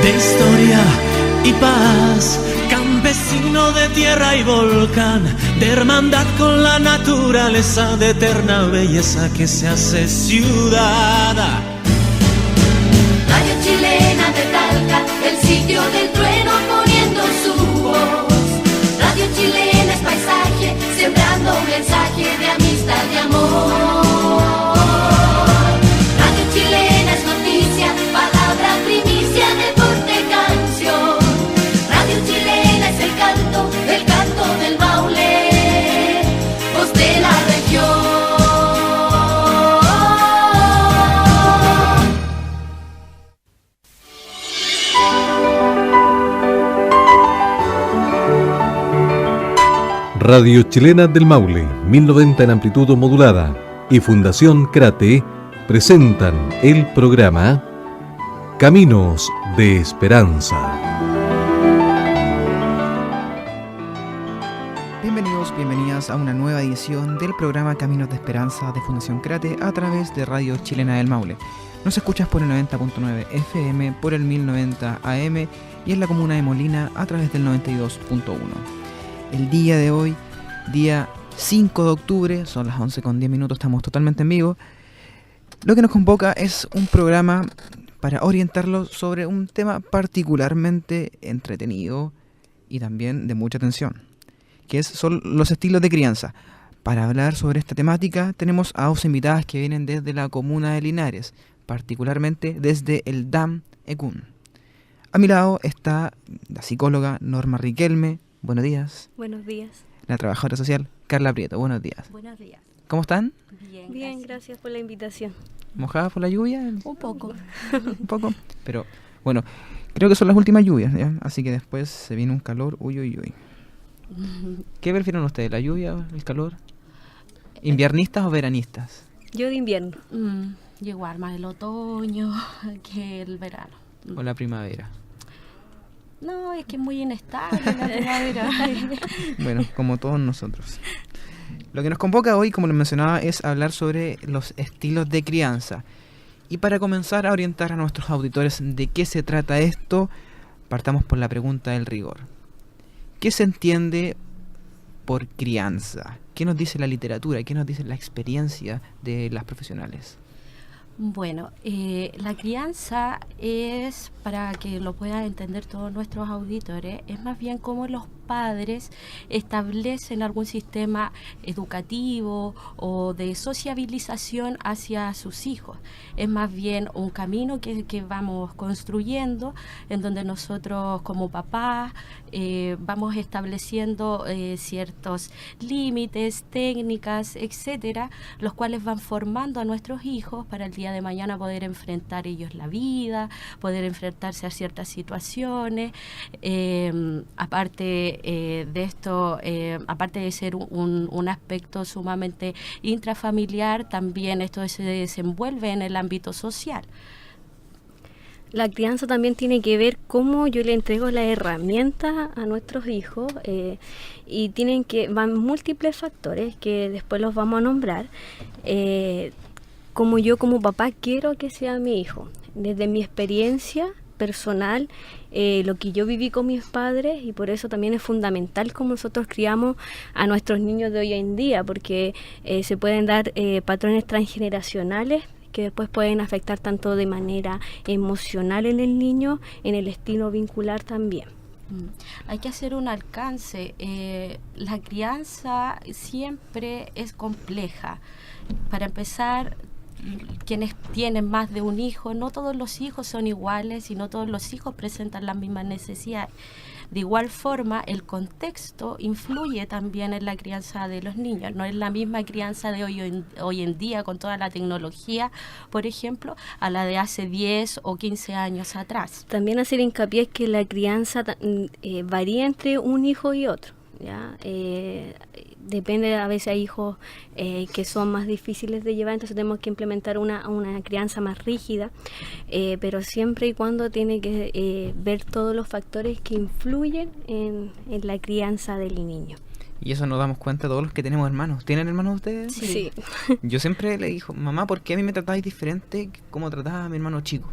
de historia y paz, campesino de tierra y volcán, de hermandad con la naturaleza, de eterna belleza que se hace ciudad. Radio Chilena de Talca, el sitio del trueno poniendo su voz. Radio Chilena es paisaje, sembrando un mensaje de amistad y amor. Radio Chilena es noticia, palabra, primicia, deporte, canción. Radio Chilena es el canto del Maule, voz de la región. Radio Chilena del Maule, 1090 en amplitud modulada y Fundación Crate presentan el programa Caminos de Esperanza. Bienvenidos, bienvenidas a una nueva edición del programa Caminos de Esperanza de Fundación Crate a través de Radio Chilena del Maule. Nos escuchas por el 90.9 FM, por el 1090 AM y en la comuna de Molina a través del 92.1. El día de hoy, día 5 de octubre, son las 11:10, estamos totalmente en vivo. Lo que nos convoca es un programa para orientarlos sobre un tema particularmente entretenido y también de mucha atención, que son los estilos de crianza. Para hablar sobre esta temática tenemos a dos invitadas que vienen desde la comuna de Linares, particularmente desde el DAM Ecún. A mi lado está la psicóloga Norma Riquelme. Buenos días. Buenos días. La trabajadora social Carla Prieto. Buenos días. Buenos días. ¿Cómo están? Bien, gracias por la invitación. ¿Mojadas por la lluvia? Un poco. Un poco. Pero bueno, creo que son las últimas lluvias, ¿ya? Así que después se viene un calor. Uy. ¿Qué prefieren ustedes, la lluvia o el calor? ¿Inviernistas o veranistas? Yo de invierno. Yo igual, más el otoño que el verano. ¿O la primavera? No, es que es muy inestable la primavera. Bueno, como todos nosotros. Lo que nos convoca hoy, como les mencionaba, es hablar sobre los estilos de crianza. Y para comenzar a orientar a nuestros auditores de qué se trata esto, partamos por la pregunta del rigor. ¿Qué se entiende por crianza? ¿Qué nos dice la literatura? ¿Qué nos dice la experiencia de las profesionales? Bueno, la crianza es, para que lo puedan entender todos nuestros auditores, es más bien como los padres establecen algún sistema educativo o de sociabilización hacia sus hijos. Es más bien un camino que vamos construyendo, en donde nosotros como papás vamos estableciendo ciertos límites, técnicas, etcétera, los cuales van formando a nuestros hijos para el día de mañana poder enfrentar ellos la vida, poder enfrentarse a ciertas situaciones. Aparte de esto, aparte de ser un aspecto sumamente intrafamiliar, también esto se desenvuelve en el ámbito social. La crianza también tiene que ver cómo yo le entrego la herramienta a nuestros hijos y van múltiples factores que después los vamos a nombrar. Como yo como papá quiero que sea mi hijo, desde mi experiencia personal, lo que yo viví con mis padres, y por eso también es fundamental cómo nosotros criamos a nuestros niños de hoy en día, porque se pueden dar patrones transgeneracionales que después pueden afectar tanto de manera emocional en el niño, en el estilo vincular también. Hay que hacer un alcance. La crianza siempre es compleja. Para empezar, quienes tienen más de un hijo, no todos los hijos son iguales y no todos los hijos presentan las mismas necesidades. De igual forma, el contexto influye también en la crianza de los niños. No es la misma crianza de hoy en día con toda la tecnología, por ejemplo, a la de hace 10 o 15 años atrás. También hacer hincapié es que la crianza varía entre un hijo y otro. ¿Ya? Depende, a veces hay hijos que son más difíciles de llevar, entonces tenemos que implementar una crianza más rígida, pero siempre y cuando tiene que ver todos los factores que influyen en la crianza del niño. Y eso nos damos cuenta todos los que tenemos hermanos. ¿Tienen hermanos ustedes? Sí. Yo siempre le digo, mamá, ¿por qué a mí me tratáis diferente como trataba a mi hermano chico?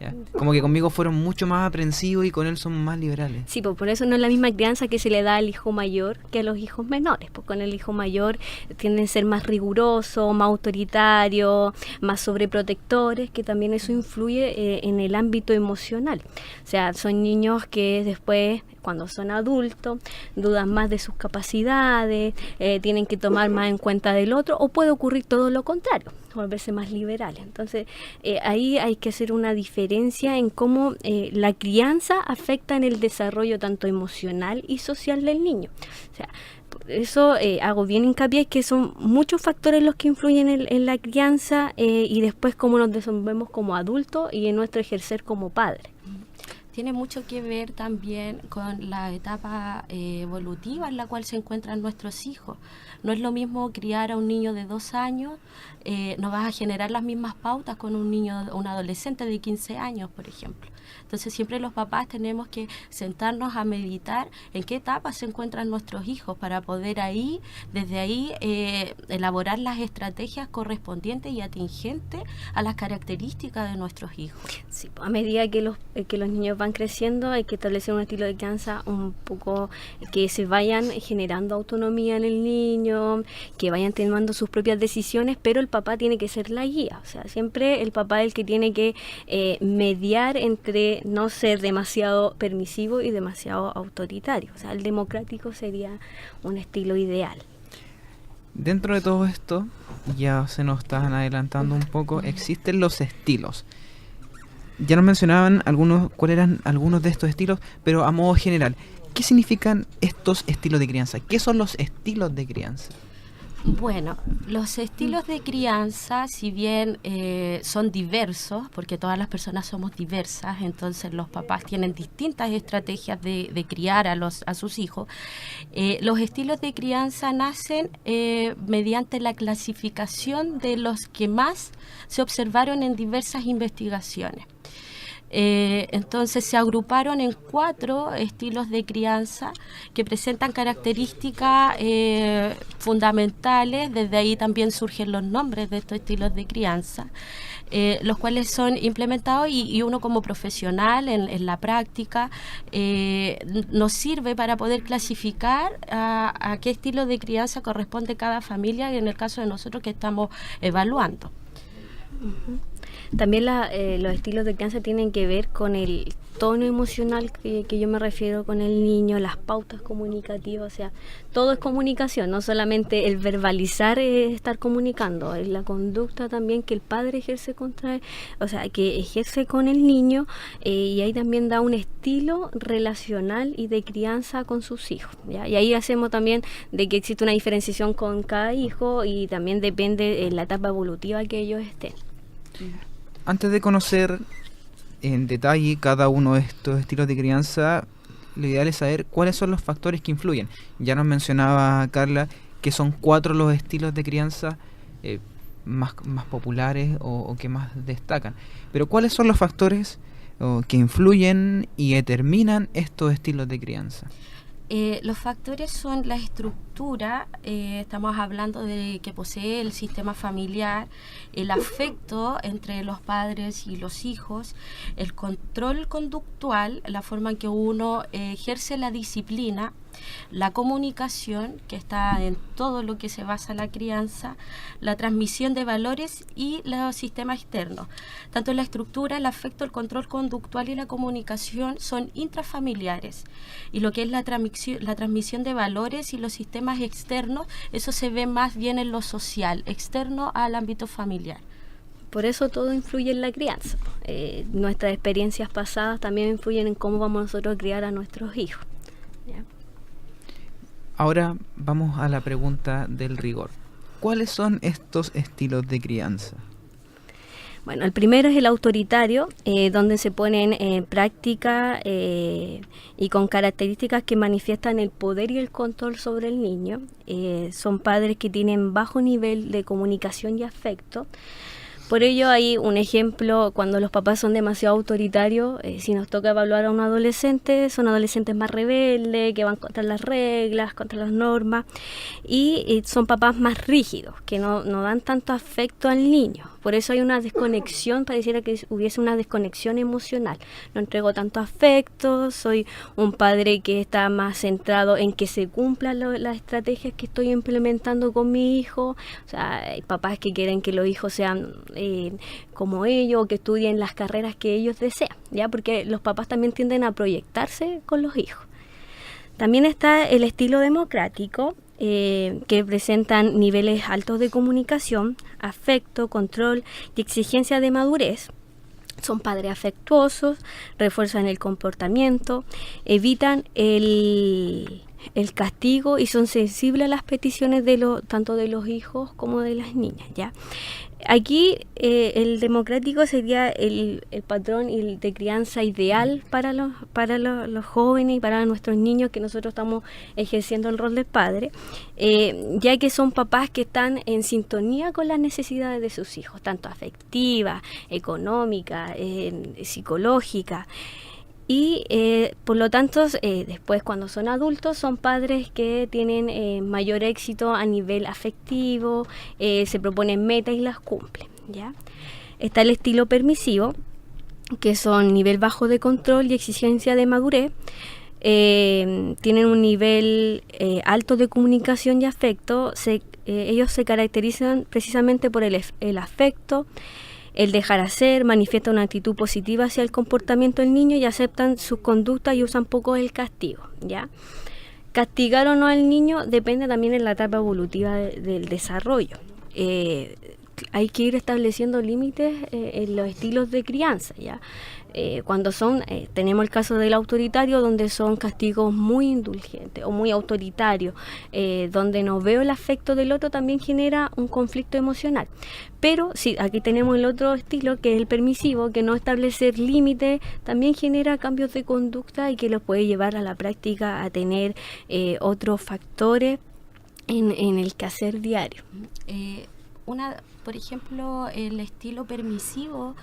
¿ya? Como que conmigo fueron mucho más aprensivos y con él son más liberales. Sí, pues por eso no es la misma crianza que se le da al hijo mayor que a los hijos menores, pues con el hijo mayor tienden a ser más rigurosos, más autoritarios, más sobreprotectores, que también eso influye en el ámbito emocional. O sea, son niños que después, cuando son adultos, dudan más de sus capacidades, tienen que tomar más en cuenta del otro, o puede ocurrir todo lo contrario, volverse más liberales. Entonces, ahí hay que hacer una diferencia en cómo la crianza afecta en el desarrollo tanto emocional y social del niño. O sea, por eso hago bien hincapié que son muchos factores los que influyen en la crianza y después cómo nos desenvolvemos como adultos y en nuestro ejercer como padres. Tiene mucho que ver también con la etapa evolutiva en la cual se encuentran nuestros hijos. No es lo mismo criar a un niño de 2 años, no vas a generar las mismas pautas con un niño, un adolescente de 15 años, por ejemplo. Entonces siempre los papás tenemos que sentarnos a meditar en qué etapa se encuentran nuestros hijos para poder desde ahí elaborar las estrategias correspondientes y atingentes a las características de nuestros hijos. Sí, a medida que los niños van creciendo hay que establecer un estilo de crianza un poco que se vayan generando autonomía en el niño, que vayan tomando sus propias decisiones, pero el papá tiene que ser la guía. O sea, siempre el papá es el que tiene que mediar entre no ser demasiado permisivo y demasiado autoritario. O sea, el democrático sería un estilo ideal. Dentro de todo esto, ya se nos están adelantando un poco, existen los estilos. Ya nos mencionaban cuáles eran algunos de estos estilos, pero a modo general, ¿qué significan estos estilos de crianza? ¿Qué son los estilos de crianza? Bueno, los estilos de crianza, si bien son diversos, porque todas las personas somos diversas, entonces los papás tienen distintas estrategias de criar a sus hijos, los estilos de crianza nacen mediante la clasificación de los que más se observaron en diversas investigaciones. Entonces se agruparon en 4 estilos de crianza que presentan características fundamentales. Desde ahí también surgen los nombres de estos estilos de crianza, los cuales son implementados y uno como profesional en la práctica nos sirve para poder clasificar a qué estilo de crianza corresponde cada familia, y en el caso de nosotros que estamos evaluando. Uh-huh. También los estilos de crianza tienen que ver con el tono emocional que yo me refiero con el niño, las pautas comunicativas, o sea, todo es comunicación, no solamente el verbalizar es estar comunicando, es la conducta también que el padre ejerce que ejerce con el niño, y ahí también da un estilo relacional y de crianza con sus hijos, ¿ya? Y ahí hacemos también de que existe una diferenciación con cada hijo y también depende de la etapa evolutiva que ellos estén. Antes de conocer en detalle cada uno de estos estilos de crianza, lo ideal es saber cuáles son los factores que influyen. Ya nos mencionaba Carla que son 4 los estilos de crianza más populares o que más destacan. Pero ¿cuáles son los factores que influyen y determinan estos estilos de crianza? Los factores son la estructura, estamos hablando de que posee el sistema familiar, el afecto entre los padres y los hijos, el control conductual, la forma en que uno ejerce la disciplina, la comunicación, que está en todo lo que se basa la crianza, la transmisión de valores y los sistemas externos. Tanto la estructura, el afecto, el control conductual y la comunicación son intrafamiliares, y lo que es la transmisión de valores y los sistemas externos, eso se ve más bien en lo social, externo al ámbito familiar. Por eso todo influye en la crianza. Nuestras experiencias pasadas también influyen en cómo vamos nosotros a criar a nuestros hijos, ¿ya? Ahora vamos a la pregunta del rigor. ¿Cuáles son estos estilos de crianza? Bueno, el primero es el autoritario, donde se ponen en práctica y con características que manifiestan el poder y el control sobre el niño. Son padres que tienen bajo nivel de comunicación y afecto. Por ello hay un ejemplo, cuando los papás son demasiado autoritarios, si nos toca evaluar a un adolescente, son adolescentes más rebeldes, que van contra las reglas, contra las normas, y son papás más rígidos, que no dan tanto afecto al niño. Por eso hay una desconexión, pareciera que hubiese una desconexión emocional. No entrego tanto afecto, soy un padre que está más centrado en que se cumplan las estrategias que estoy implementando con mi hijo. O sea, hay papás que quieren que los hijos sean como ellos, o que estudien las carreras que ellos desean, ¿ya? Porque los papás también tienden a proyectarse con los hijos. También está el estilo democrático, que presentan niveles altos de comunicación, afecto, control y exigencia de madurez. Son padres afectuosos, refuerzan el comportamiento, evitan el castigo y son sensibles a las peticiones tanto de los hijos como de las niñas, ¿ya? Aquí el democrático sería el patrón de crianza ideal para los jóvenes y para nuestros niños, que nosotros estamos ejerciendo el rol de padre, ya que son papás que están en sintonía con las necesidades de sus hijos, tanto afectiva, económica, psicológica. Y por lo tanto, después cuando son adultos, son padres que tienen mayor éxito a nivel afectivo, se proponen metas y las cumplen, ¿ya? Está el estilo permisivo, que son nivel bajo de control y exigencia de madurez. Tienen un nivel alto de comunicación y afecto. Ellos se caracterizan precisamente por el afecto, el dejar hacer, manifiesta una actitud positiva hacia el comportamiento del niño y aceptan sus conductas y usan poco el castigo, ¿ya? Castigar o no al niño depende también en la etapa evolutiva del desarrollo. Hay que ir estableciendo límites en los estilos de crianza, ¿ya? Cuando tenemos el caso del autoritario, donde son castigos muy indulgentes o muy autoritarios, donde no veo el afecto del otro, también genera un conflicto emocional. Pero sí, aquí tenemos el otro estilo, que es el permisivo, que no establecer límites también genera cambios de conducta y que los puede llevar a la práctica a tener otros factores en el quehacer diario. Por ejemplo, el estilo permisivo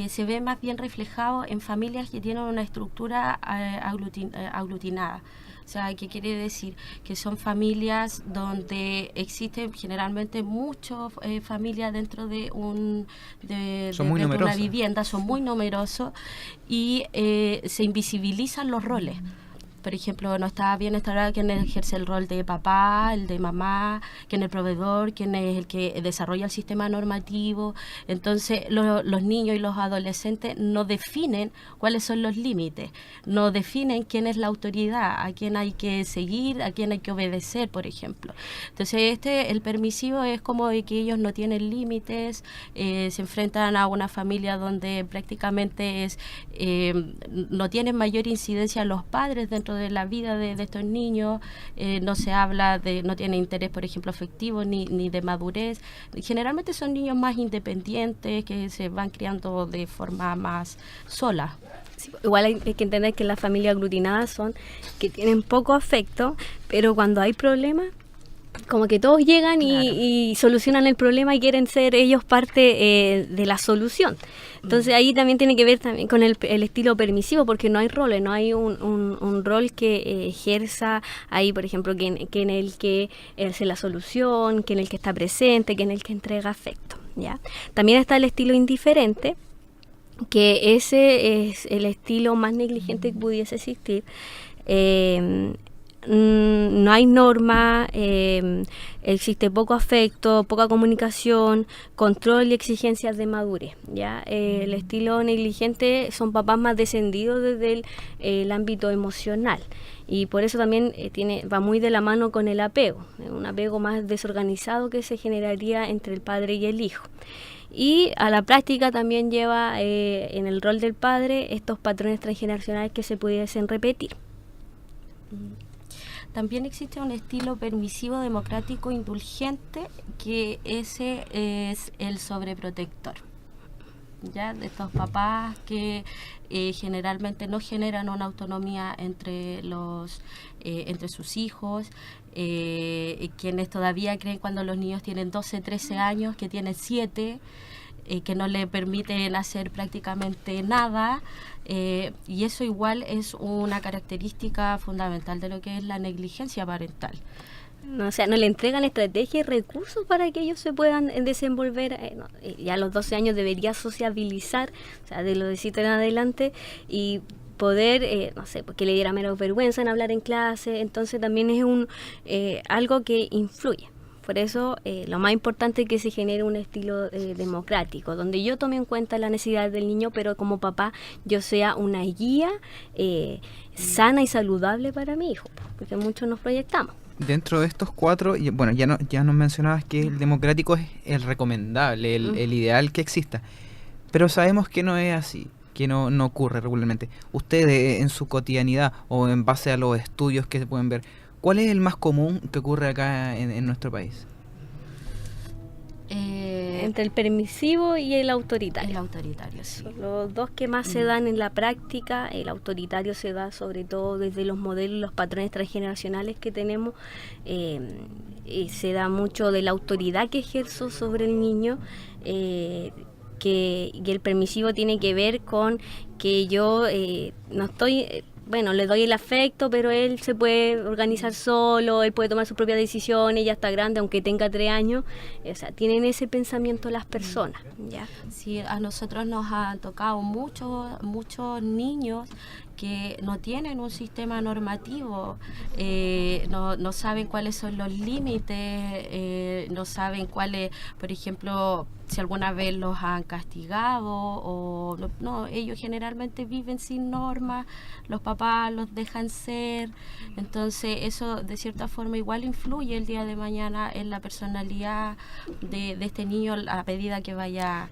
se ve más bien reflejado en familias que tienen una estructura aglutinada. O sea, ¿qué quiere decir? Que son familias donde existen generalmente muchas familias dentro de una vivienda, son muy numerosos y se invisibilizan los roles. Por ejemplo, no está bien instaurado quién ejerce el rol de papá, el de mamá, quién es el proveedor, quién es el que desarrolla el sistema normativo. Entonces, los niños y los adolescentes no definen cuáles son los límites, no definen quién es la autoridad, a quién hay que seguir, a quién hay que obedecer, por ejemplo. Entonces, el permisivo es como de que ellos no tienen límites, se enfrentan a una familia donde prácticamente no tienen mayor incidencia los padres dentro de la vida de estos niños, no se habla no tiene interés, por ejemplo, afectivo ni de madurez. Generalmente son niños más independientes que se van criando de forma más sola. Sí, igual hay que entender que las familias aglutinadas son que tienen poco afecto, pero cuando hay problemas, como que todos llegan, claro, y solucionan el problema y quieren ser ellos parte de la solución. Entonces ahí también tiene que ver también con el estilo permisivo, porque no hay roles, no hay un rol que ejerza ahí, por ejemplo, quién es el que hace la solución, quién es el que está presente, quién es el que entrega afecto, ¿ya? También está el estilo indiferente, que ese es el estilo más negligente que pudiese existir. No hay norma, existe poco afecto, poca comunicación, control y exigencias de madurez, ¿ya? El estilo negligente son papás más descendidos desde el ámbito emocional, y por eso también va muy de la mano con el apego, un apego más desorganizado que se generaría entre el padre y el hijo. Y a la práctica también lleva en el rol del padre estos patrones transgeneracionales que se pudiesen repetir. También existe un estilo permisivo, democrático, indulgente, que ese es el sobreprotector, ¿ya? De estos papás que generalmente no generan una autonomía entre sus hijos, quienes todavía creen cuando los niños tienen 12, 13 años, que tienen 7, que no le permiten hacer prácticamente nada, y eso igual es una característica fundamental de lo que es la negligencia parental. No, o sea, no le entregan estrategias y recursos para que ellos se puedan desenvolver. Ya a los 12 años debería sociabilizar, o sea, de los 17 en adelante, y poder, no sé, porque le diera menos vergüenza en hablar en clase. Entonces también es algo que influye. Por eso lo más importante es que se genere un estilo democrático, donde yo tome en cuenta las necesidades del niño, pero como papá yo sea una guía sana y saludable para mi hijo, porque muchos nos proyectamos. Dentro de estos 4, bueno, ya nos mencionabas que el democrático es el recomendable, el ideal que exista, pero sabemos que no es así, que no ocurre regularmente. Ustedes en su cotidianidad o en base a los estudios que se pueden ver, ¿cuál es el más común que ocurre acá en nuestro país? Entre el permisivo y el autoritario. El autoritario, sí. Son los dos que más se dan en la práctica. El autoritario se da sobre todo desde los modelos, los patrones transgeneracionales que tenemos. Y se da mucho de la autoridad que ejerzo sobre el niño. Y el permisivo tiene que ver con que yo no estoy... Bueno, le doy el afecto, pero él se puede organizar solo, él puede tomar sus propias decisiones, ya está grande, aunque tenga 3 años. O sea, tienen ese pensamiento las personas, ¿ya? Sí, a nosotros nos han tocado muchos niños que no tienen un sistema normativo, no saben cuáles son los límites, no saben cuáles, por ejemplo, si alguna vez los han castigado o no, ellos generalmente viven sin normas, los papás los dejan ser, entonces eso de cierta forma igual influye el día de mañana en la personalidad de este niño a medida que vaya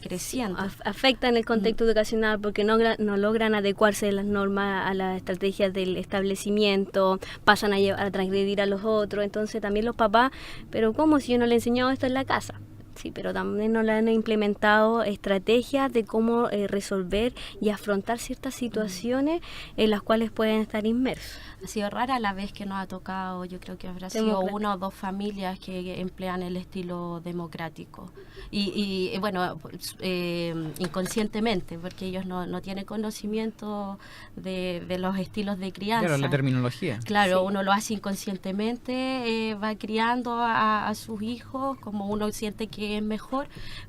creciendo. Afecta en el contexto educacional porque no logran adecuarse las normas a las estrategias del establecimiento, pasan a transgredir a los otros, entonces también los papás, pero ¿cómo si yo no le he enseñado esto en la casa? Sí, pero también no le han implementado estrategias de cómo resolver y afrontar ciertas situaciones en las cuales pueden estar inmersos. Ha sido rara la vez que nos ha tocado, yo creo que habrá sido 1 o 2 familias que emplean el estilo democrático. Y bueno, inconscientemente, porque ellos no tienen conocimiento de los estilos de crianza. Claro, la terminología. Claro, sí. Uno lo hace inconscientemente, va criando a sus hijos como uno siente que es mejor,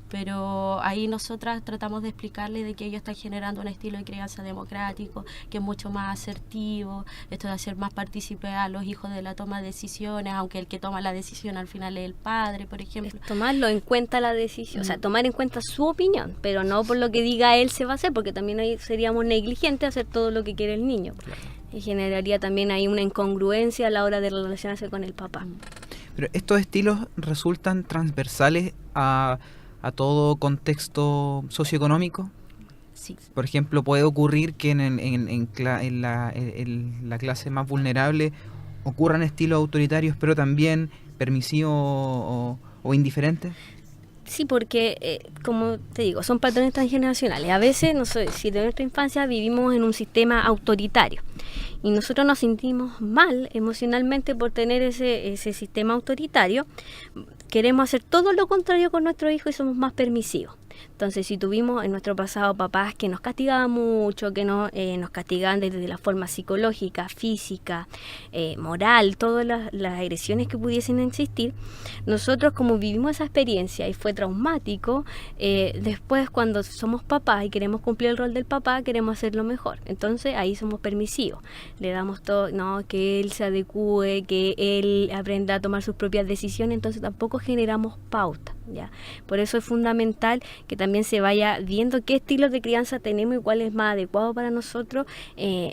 pero ahí nosotras tratamos de explicarle de que ellos están generando un estilo de crianza democrático, que es mucho más asertivo, esto de hacer más partícipe a los hijos de la toma de decisiones, aunque el que toma la decisión al final es el padre, por ejemplo. Es tomarlo en cuenta la decisión, o sea, tomar en cuenta su opinión, pero no por lo que diga él se va a hacer, porque también ahí seríamos negligentes hacer todo lo que quiere el niño. Claro. Y generaría también ahí una incongruencia a la hora de relacionarse con el papá. Pero estos estilos resultan transversales a todo contexto socioeconómico. Sí. Por ejemplo, puede ocurrir que en la clase más vulnerable ocurran estilos autoritarios, pero también permisivos o indiferentes. Sí, porque, como te digo, son patrones transgeneracionales. A veces, no sé, si de nuestra infancia vivimos en un sistema autoritario y nosotros nos sentimos mal emocionalmente por tener ese sistema autoritario, queremos hacer todo lo contrario con nuestro hijo y somos más permisivos. Entonces, si tuvimos en nuestro pasado papás que nos castigaban mucho, que nos castigaban desde la forma psicológica, física, moral, todas las agresiones que pudiesen existir, nosotros como vivimos esa experiencia y fue traumático, después cuando somos papás y queremos cumplir el rol del papá, queremos hacerlo mejor. Entonces, ahí somos permisivos. Le damos todo, no, que él se adecúe, que él aprenda a tomar sus propias decisiones, entonces tampoco generamos pauta, ¿ya? Por eso es fundamental que también se vaya viendo qué estilos de crianza tenemos y cuál es más adecuado para nosotros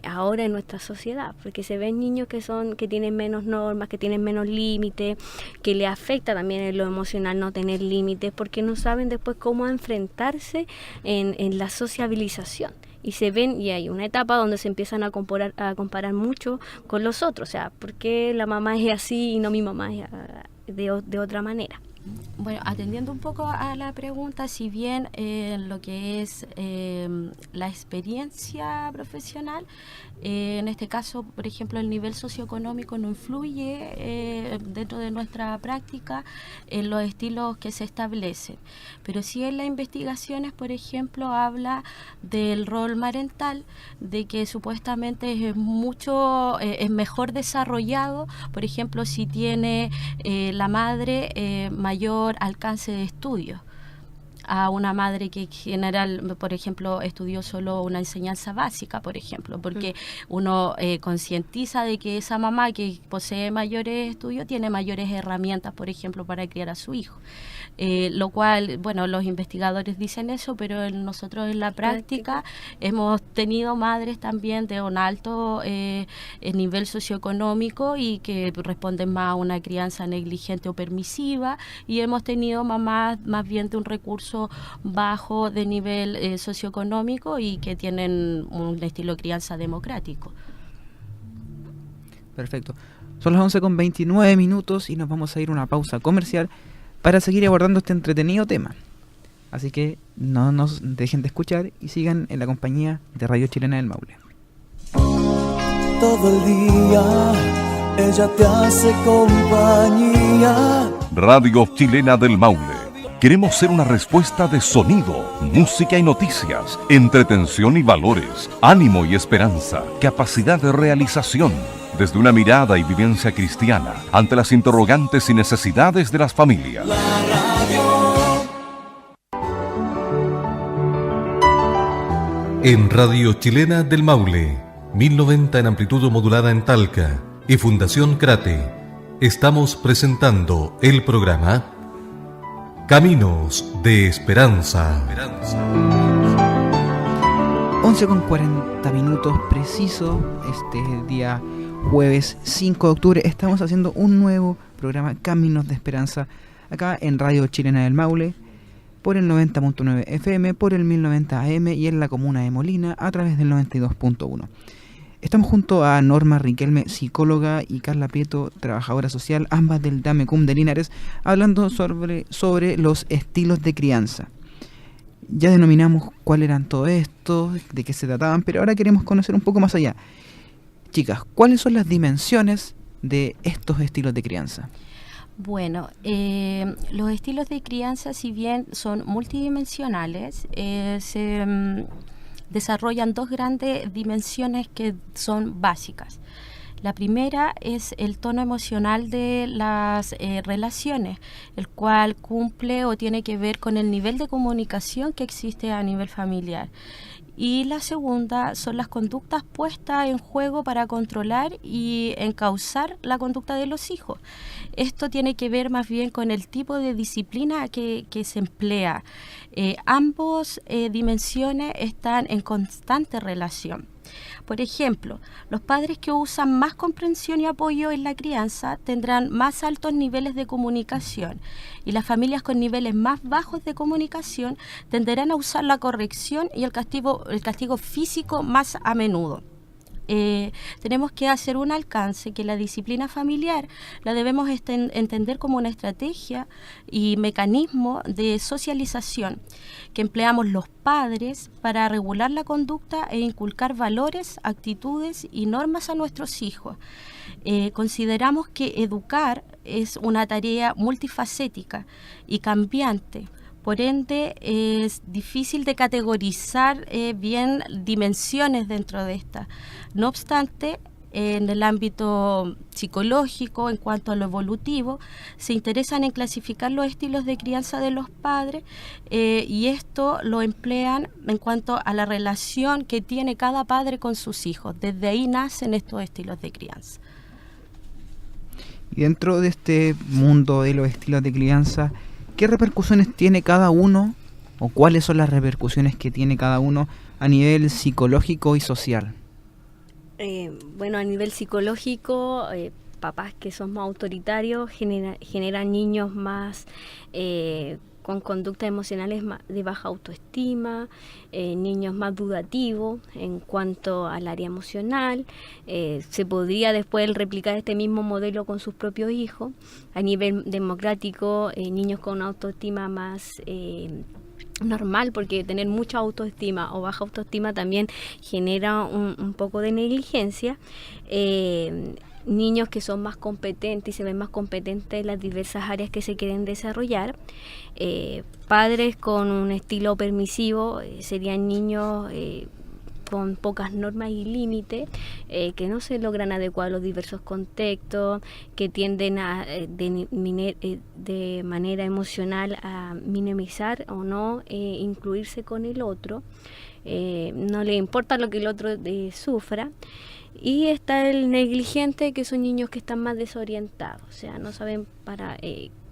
ahora en nuestra sociedad, porque se ven niños que tienen menos normas, que tienen menos límites, que le afecta también en lo emocional no tener límites, porque no saben después cómo enfrentarse en la sociabilización. Y se ven, y hay una etapa donde se empiezan a comparar mucho con los otros, o sea, ¿por qué la mamá es así y no mi mamá es de otra manera? Bueno, atendiendo un poco a la pregunta, si bien lo que es la experiencia profesional, en este caso, por ejemplo, el nivel socioeconómico no influye dentro de nuestra práctica en los estilos que se establecen, pero sí en las investigaciones, por ejemplo, habla del rol parental, de que supuestamente es mejor desarrollado, por ejemplo, si tiene la madre mayor alcance de estudio a una madre que en general, por ejemplo, estudió solo una enseñanza básica, por ejemplo, porque uno concientiza de que esa mamá que posee mayores estudios tiene mayores herramientas, por ejemplo, para criar a su hijo. Lo cual, bueno, los investigadores dicen eso, pero nosotros en la práctica hemos tenido madres también de un alto nivel socioeconómico y que responden más a una crianza negligente o permisiva, y hemos tenido mamás más bien de un recurso bajo de nivel socioeconómico y que tienen un estilo de crianza democrático. Perfecto. Son las 11:29 y nos vamos a ir a una pausa comercial para seguir abordando este entretenido tema. Así que no nos dejen de escuchar y sigan en la compañía de Radio Chilena del Maule. Todo el día ella te hace compañía. Radio Chilena del Maule. Queremos ser una respuesta de sonido, música y noticias, entretención y valores, ánimo y esperanza, capacidad de realización, desde una mirada y vivencia cristiana ante las interrogantes y necesidades de las familias. En Radio Chilena del Maule, 1090 en amplitud modulada en Talca y Fundación Crate, estamos presentando el programa Caminos de Esperanza. 11:40 preciso, este día jueves 5 de octubre, estamos haciendo un nuevo programa Caminos de Esperanza, acá en Radio Chilena del Maule, por el 90.9 FM, por el 1090 AM y en la comuna de Molina, a través del 92.1. Estamos junto a Norma Riquelme, psicóloga, y Carla Prieto, trabajadora social, ambas del DAMECUM de Linares, hablando sobre los estilos de crianza. Ya denominamos cuál eran todo esto, de qué se trataban, pero ahora queremos conocer un poco más allá. Chicas, ¿cuáles son las dimensiones de estos estilos de crianza? Bueno, los estilos de crianza, si bien son multidimensionales, se desarrollan dos grandes dimensiones que son básicas. La primera es el tono emocional de las relaciones, el cual cumple o tiene que ver con el nivel de comunicación que existe a nivel familiar. Y la segunda son las conductas puestas en juego para controlar y encauzar la conducta de los hijos. Esto tiene que ver más bien con el tipo de disciplina que se emplea. Ambos dimensiones están en constante relación. Por ejemplo, los padres que usan más comprensión y apoyo en la crianza tendrán más altos niveles de comunicación, y las familias con niveles más bajos de comunicación tenderán a usar la corrección y el castigo físico más a menudo. Tenemos que hacer un alcance que la disciplina familiar la debemos entender como una estrategia y mecanismo de socialización que empleamos los padres para regular la conducta e inculcar valores, actitudes y normas a nuestros hijos. Consideramos que educar es una tarea multifacética y cambiante. Por ende, es difícil de categorizar bien dimensiones dentro de esta. No obstante, en el ámbito psicológico, en cuanto a lo evolutivo, se interesan en clasificar los estilos de crianza de los padres y esto lo emplean en cuanto a la relación que tiene cada padre con sus hijos. Desde ahí nacen estos estilos de crianza. Y dentro de este mundo de los estilos de crianza, ¿qué repercusiones tiene cada uno o cuáles son las repercusiones que tiene cada uno a nivel psicológico y social? Bueno, a nivel psicológico, papás que son más autoritarios generan niños más con conductas emocionales de baja autoestima, niños más dudativos en cuanto al área emocional. Se podría después replicar este mismo modelo con sus propios hijos. A nivel democrático, niños con autoestima más normal, porque tener mucha autoestima o baja autoestima también genera un poco de negligencia. Niños que son más competentes y se ven más competentes en las diversas áreas que se quieren desarrollar. Padres con un estilo permisivo serían niños con pocas normas y límites, que no se logran adecuar a los diversos contextos, que tienden a de manera emocional a minimizar o no incluirse con el otro. No le importa lo que el otro sufra. Y está el negligente, que son niños que están más desorientados, o sea, no saben para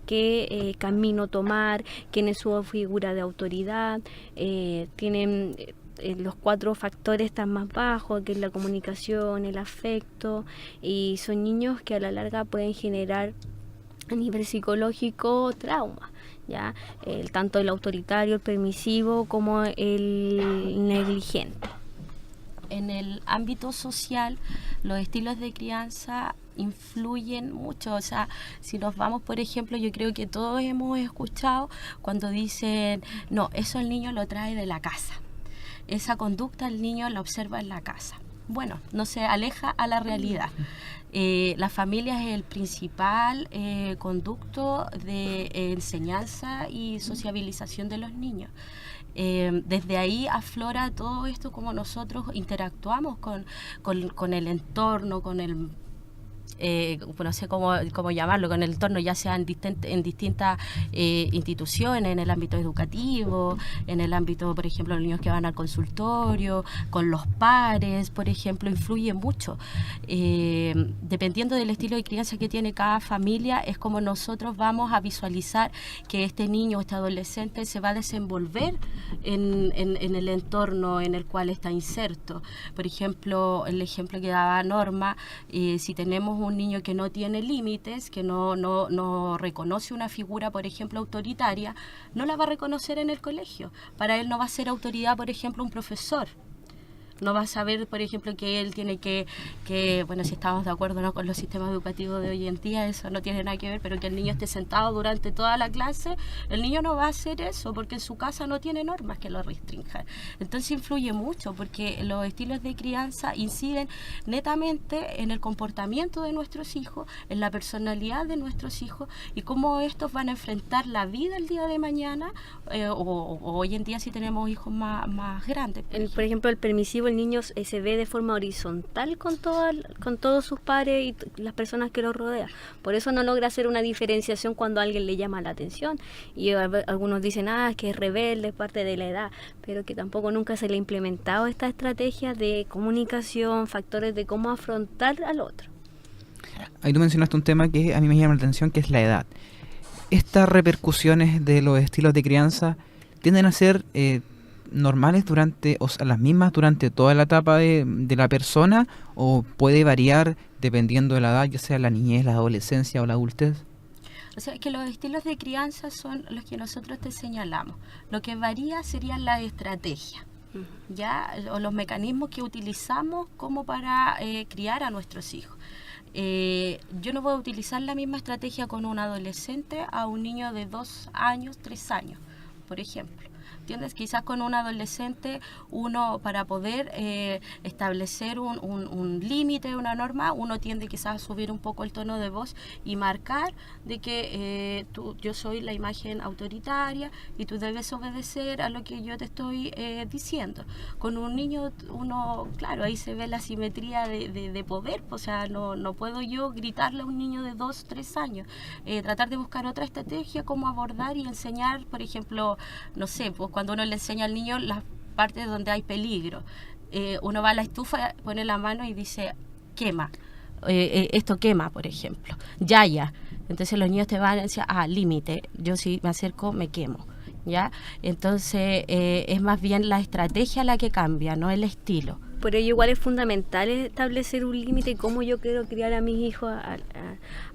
qué camino tomar, quién es su figura de autoridad, tienen los 4 factores están más bajos, que es la comunicación, el afecto, y son niños que a la larga pueden generar a nivel psicológico trauma, ¿ya? Tanto el autoritario, el permisivo, como el negligente. En el ámbito social, los estilos de crianza influyen mucho. O sea, si nos vamos, por ejemplo, yo creo que todos hemos escuchado cuando dicen, no, eso el niño lo trae de la casa. Esa conducta el niño la observa en la casa. Bueno, no se aleja a la realidad. La familia es el principal conducto de enseñanza y sociabilización de los niños. Desde ahí aflora todo esto, como nosotros interactuamos con el entorno, con el no sé cómo llamarlo, con el entorno, ya sea en distintas instituciones, en el ámbito educativo, en el ámbito, por ejemplo, los niños que van al consultorio, con los pares, por ejemplo, influye mucho. Dependiendo del estilo de crianza que tiene cada familia, es como nosotros vamos a visualizar que este niño o este adolescente se va a desenvolver en el entorno en el cual está inserto. Por ejemplo, el ejemplo que daba Norma, si tenemos un niño que no tiene límites, que no reconoce una figura, por ejemplo, autoritaria, no la va a reconocer en el colegio. Para él no va a ser autoridad, por ejemplo, un profesor. No va a saber, por ejemplo, que él tiene que bueno, si estamos de acuerdo, ¿no?, con los sistemas educativos de hoy en día, eso no tiene nada que ver, pero que el niño esté sentado durante toda la clase, el niño no va a hacer eso, porque en su casa no tiene normas que lo restrinjan. Entonces influye mucho, porque los estilos de crianza inciden netamente en el comportamiento de nuestros hijos, en la personalidad de nuestros hijos, y cómo estos van a enfrentar la vida el día de mañana, o hoy en día si tenemos hijos más grandes. Por ejemplo, el permisivo, el niño se ve de forma horizontal con todos sus pares y las personas que lo rodean. Por eso no logra hacer una diferenciación cuando a alguien le llama la atención. Y algunos dicen, es que es rebelde, es parte de la edad, pero que tampoco nunca se le ha implementado esta estrategia de comunicación, factores de cómo afrontar al otro. Ahí tú mencionaste un tema que a mí me llama la atención, que es la edad. Estas repercusiones de los estilos de crianza tienden a ser normales las mismas durante toda la etapa de la persona, o puede variar dependiendo de la edad, ya sea la niñez, la adolescencia o la adultez? O sea, que los estilos de crianza son los que nosotros te señalamos. Lo que varía sería la estrategia, ¿ya? O los mecanismos que utilizamos como para criar a nuestros hijos. Yo no voy a utilizar la misma estrategia con un adolescente a un niño de 2 años, 3 años, por ejemplo. ¿Entiendes? Quizás con un adolescente, uno, para poder establecer un límite, una norma, uno tiende quizás a subir un poco el tono de voz y marcar de que yo soy la imagen autoritaria y tú debes obedecer a lo que yo te estoy diciendo. Con un niño, claro, ahí se ve la simetría de poder, o sea, no puedo yo gritarle a un niño de 2, 3 años. Tratar de buscar otra estrategia, cómo abordar y enseñar, por ejemplo, no sé, pues cuando uno le enseña al niño las partes donde hay peligro, uno va a la estufa, pone la mano y dice, quema, esto quema, por ejemplo, ya. Entonces los niños te van a decir, límite, yo si me acerco me quemo, ¿ya? Entonces es más bien la estrategia la que cambia, no el estilo. Por ello igual es fundamental establecer un límite cómo yo quiero criar a mis hijos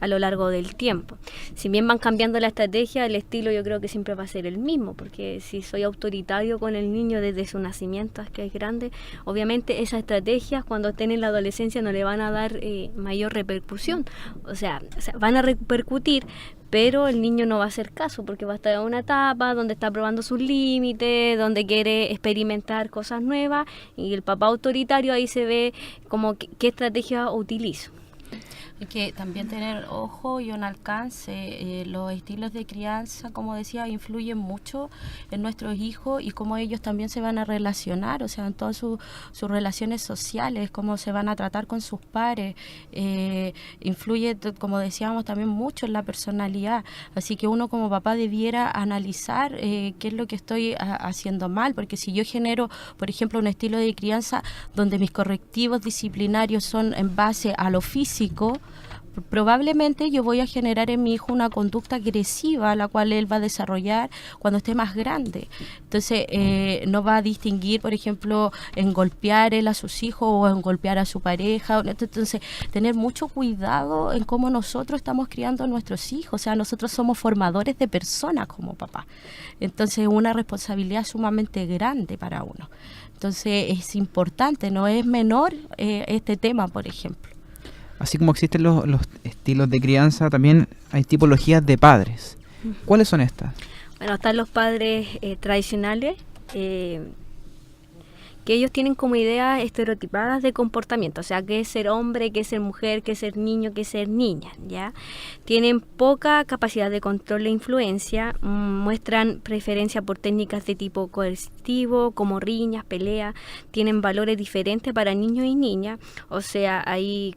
a lo largo del tiempo. Si bien van cambiando la estrategia, el estilo yo creo que siempre va a ser el mismo, porque si soy autoritario con el niño desde su nacimiento hasta que es grande, obviamente esas estrategias cuando estén en la adolescencia no le van a dar mayor repercusión. O sea, van a repercutir, pero el niño no va a hacer caso porque va a estar en una etapa donde está probando sus límites, donde quiere experimentar cosas nuevas, y el papá autoritario ahí se ve como qué estrategia utilizo. Hay que también tener ojo y un alcance. Los estilos de crianza, como decía, influyen mucho en nuestros hijos y cómo ellos también se van a relacionar, o sea, en todas sus relaciones sociales, cómo se van a tratar con sus pares. Influye, como decíamos, también mucho en la personalidad. Así que uno como papá debiera analizar qué es lo que estoy haciendo mal, porque si yo genero, por ejemplo, un estilo de crianza donde mis correctivos disciplinarios son en base a lo físico, probablemente yo voy a generar en mi hijo una conducta agresiva, la cual él va a desarrollar cuando esté más grande. Entonces, no va a distinguir, por ejemplo, en golpear él a sus hijos o en golpear a su pareja. Entonces, tener mucho cuidado en cómo nosotros estamos criando a nuestros hijos. O sea, nosotros somos formadores de personas como papá. Entonces, es una responsabilidad sumamente grande para uno. Entonces, es importante, no es menor este tema, por ejemplo. Así como existen los estilos de crianza, también hay tipologías de padres. ¿Cuáles son estas? Bueno, están los padres tradicionales, que ellos tienen como ideas estereotipadas de comportamiento, o sea, qué es ser hombre, qué es ser mujer, qué es ser niño, qué es ser niña, ¿ya? Tienen poca capacidad de control e influencia, muestran preferencia por técnicas de tipo coercitivo, como riñas, peleas, tienen valores diferentes para niños y niñas, o sea, ahí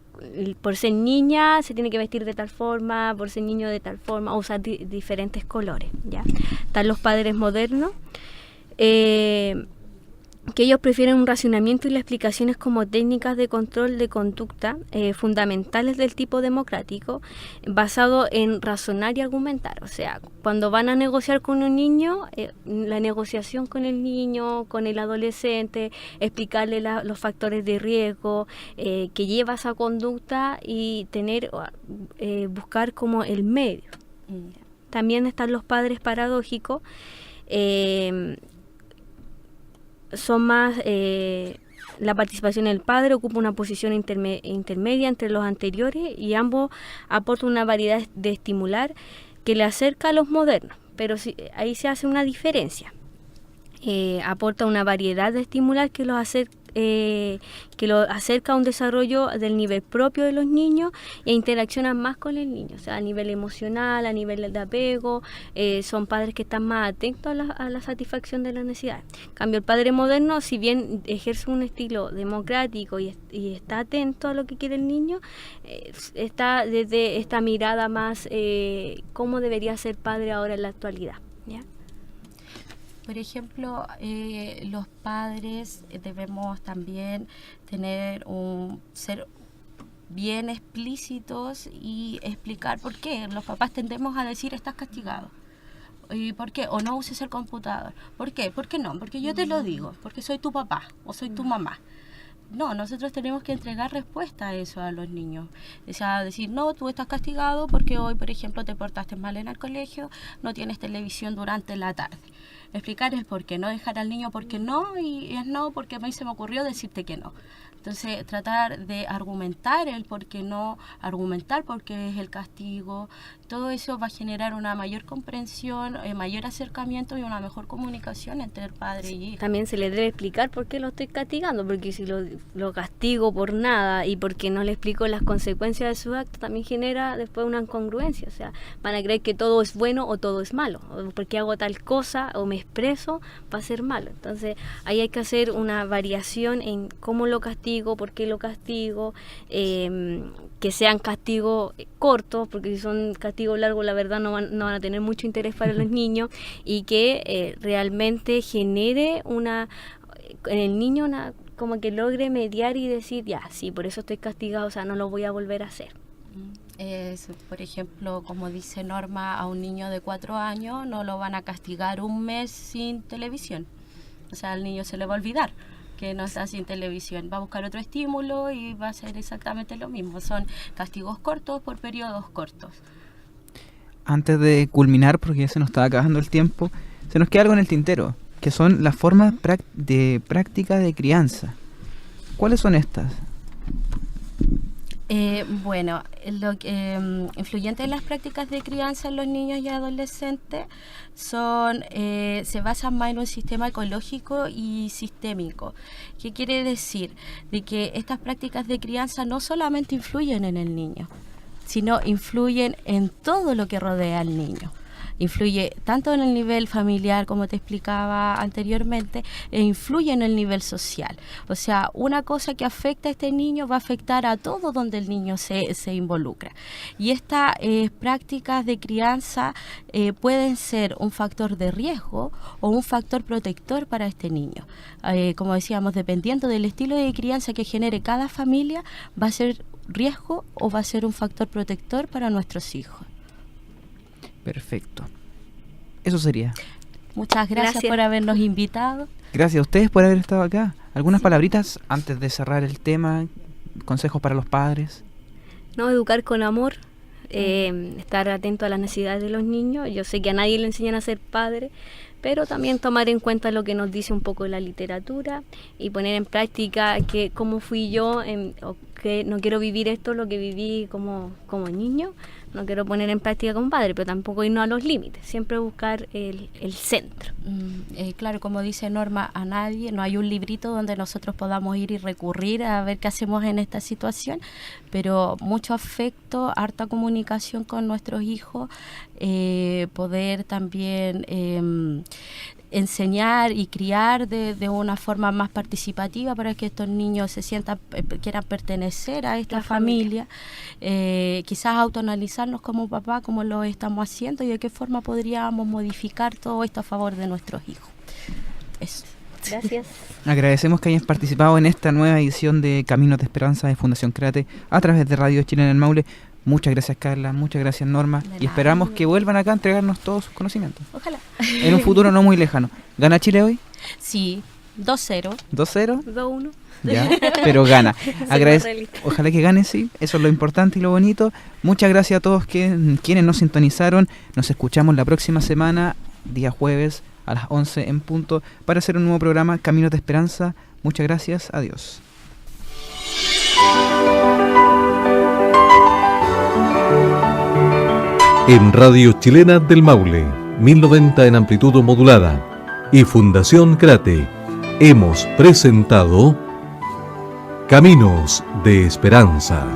por ser niña se tiene que vestir de tal forma, por ser niño de tal forma, o usar diferentes colores, ¿ya? Están los padres modernos, que ellos prefieren un racionamiento y las explicaciones como técnicas de control de conducta fundamentales del tipo democrático, basado en razonar y argumentar. O sea, cuando van a negociar con un niño, la negociación con el niño, con el adolescente, explicarle los factores de riesgo que lleva esa conducta y buscar como el medio. También están los padres paradójicos, son más, la participación del padre ocupa una posición intermedia entre los anteriores y ambos aportan una variedad de estimular que le acerca a los modernos, pero ahí se hace una diferencia. Aporta una variedad de estimular que los acerca a un desarrollo del nivel propio de los niños e interaccionan más con el niño, o sea, a nivel emocional, a nivel de apego, son padres que están más atentos a la satisfacción de las necesidades. En cambio, el padre moderno, si bien ejerce un estilo democrático y está atento a lo que quiere el niño, está desde esta mirada más cómo debería ser padre ahora en la actualidad, ¿ya? Por ejemplo, los padres debemos también ser bien explícitos y explicar por qué. Los papás tendemos a decir estás castigado. ¿Y por qué? O no uses el computador. ¿Por qué? ¿Por qué no? Porque yo te lo digo, porque soy tu papá o soy tu mamá. No, nosotros tenemos que entregar respuesta a eso a los niños. O sea, decir, no, tú estás castigado porque hoy, por ejemplo, te portaste mal en el colegio, no tienes televisión durante la tarde. Explicar el por qué, no dejar al niño porque no, y es no porque a mí se me ocurrió decirte que no. Entonces, tratar de argumentar el por qué no, argumentar por qué es el castigo, todo eso va a generar una mayor comprensión, mayor acercamiento y una mejor comunicación entre el padre y hijo. También se le debe explicar por qué lo estoy castigando, porque si lo castigo por nada y porque no le explico las consecuencias de su acto, también genera después una incongruencia, o sea, van a creer que todo es bueno o todo es malo, o porque hago tal cosa o me expreso va a ser malo. Entonces, ahí hay que hacer una variación en cómo lo castigo, por qué lo castigo, que sean castigos cortos, porque si son castigos largos la verdad no van a tener mucho interés para los niños, y que realmente genere en el niño como que logre mediar y decir, ya, sí, por eso estoy castigado, o sea, no lo voy a volver a hacer. Por ejemplo, como dice Norma, a un niño de 4 años no lo van a castigar un mes sin televisión, o sea, al niño se le va a olvidar. que no está sin televisión. Va a buscar otro estímulo y va a ser exactamente lo mismo. Son castigos cortos por periodos cortos. Antes de culminar, porque ya se nos está acabando el tiempo, se nos queda algo en el tintero, que son las formas de práctica de crianza. ¿Cuáles son estas? Bueno, lo que influyente en las prácticas de crianza en los niños y adolescentes son se basan más en un sistema ecológico y sistémico. ¿Qué quiere decir? De que estas prácticas de crianza no solamente influyen en el niño, sino influyen en todo lo que rodea al niño. Influye tanto en el nivel familiar, como te explicaba anteriormente, e influye en el nivel social. O sea, una cosa que afecta a este niño va a afectar a todo donde el niño se involucra. Y estas prácticas de crianza pueden ser un factor de riesgo o un factor protector para este niño. Como decíamos, dependiendo del estilo de crianza que genere cada familia, va a ser riesgo o va a ser un factor protector para nuestros hijos. Perfecto. Eso sería. Muchas gracias por habernos invitado. Gracias a ustedes por haber estado acá. ¿Algunas palabritas antes de cerrar el tema? ¿Consejos para los padres? No, educar con amor, estar atento a las necesidades de los niños. Yo sé que a nadie le enseñan a ser padre, pero también tomar en cuenta lo que nos dice un poco la literatura y poner en práctica que cómo fui yo, o que no quiero vivir esto, lo que viví como niño. No quiero poner en práctica como padre, pero tampoco irnos a los límites, siempre buscar el centro. Claro, como dice Norma, a nadie, no hay un librito donde nosotros podamos ir y recurrir a ver qué hacemos en esta situación, pero mucho afecto, harta comunicación con nuestros hijos, poder también enseñar y criar de una forma más participativa para que estos niños se sientan, quieran pertenecer a esta familia, quizás autoanalizarnos como papá, como lo estamos haciendo y de qué forma podríamos modificar todo esto a favor de nuestros hijos. Eso. Gracias. Agradecemos que hayan participado en esta nueva edición de Caminos de Esperanza de Fundación Créate a través de Radio Chilena del Maule. Muchas gracias, Carla, muchas gracias, Norma, y esperamos que vuelvan acá a entregarnos todos sus conocimientos. Ojalá. En un futuro no muy lejano. ¿Gana Chile hoy? Sí, 2-0. ¿2-0? 2-1. Ya, pero gana. Ojalá que gane, sí, eso es lo importante y lo bonito. Muchas gracias a todos quienes nos sintonizaron. Nos escuchamos la próxima semana, día jueves, a las 11 en punto, para hacer un nuevo programa, Caminos de Esperanza. Muchas gracias, adiós. En Radio Chilena del Maule, 1090 en amplitud modulada, y Fundación Créate, hemos presentado Caminos de Esperanza.